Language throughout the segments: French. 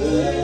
Yeah.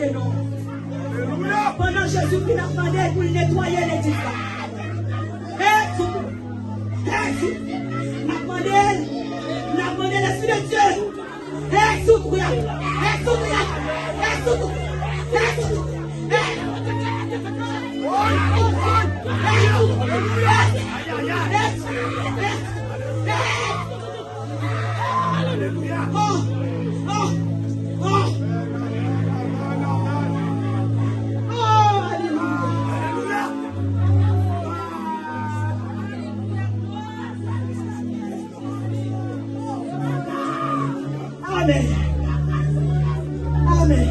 côté non. Pendant Jésus-Christ a demandé pour nettoyer l'église. N'a demandé l'Esprit de Dieu. Amen. Amen.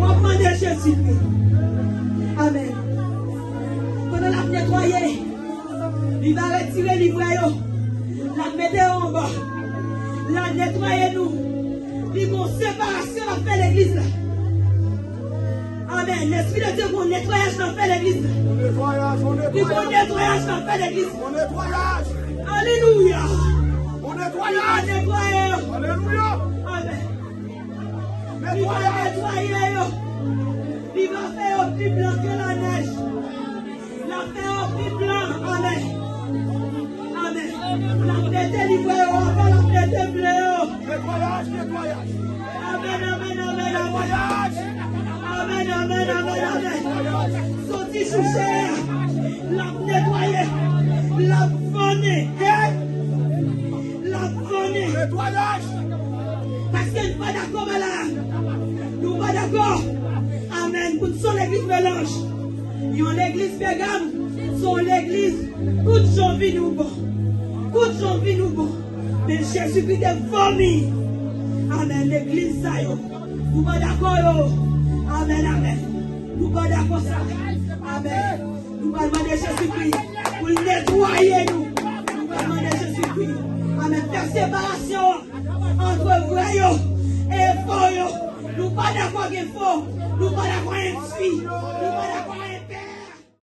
On va demander Jésus-Christ. Amen. Pendant la nettoyer, il va retirer les voyants. La mettre en bas. La nettoyer nous. Il va séparation dans fait l'église. Amen. L'Esprit de Dieu pour nettoyage dans fait l'église. Il faut nettoyage dans fait l'église. Alléluia. Alléluia. Amen. Il va nettoyer. Il va faire plus blanc que la neige. La faire plus blanc. Amen. Amen. La fête livrée, on va la fête bleue. Nettoyage. Amen, amen, amen, amen. Amen, amen. Sorti sous chair. La nettoyer. La vonner. La vonner. Nettoyage. Parce qu'elle n'est pas d'accord, madame. Nous pas d'accord. Amen. Pour son l'église mélange. Il y a l'église Pégame. Son l'église. Toute son vie nous bon. Toute son vie nous bon. Mais Jésus-Christ est vomi. Amen. L'église ça yo. Nous pas d'accord yo. Amen, amen. Nous pas d'accord ça. Amen. Nous pas demander Jésus-Christ pour nettoyer nous. Nous pas demander Jésus-Christ. Amen. Faire séparation entre vrai et faux. Nous pas d'accord qu'il faut. Nous pas d'accord qu'il fille. Nous pas d'accord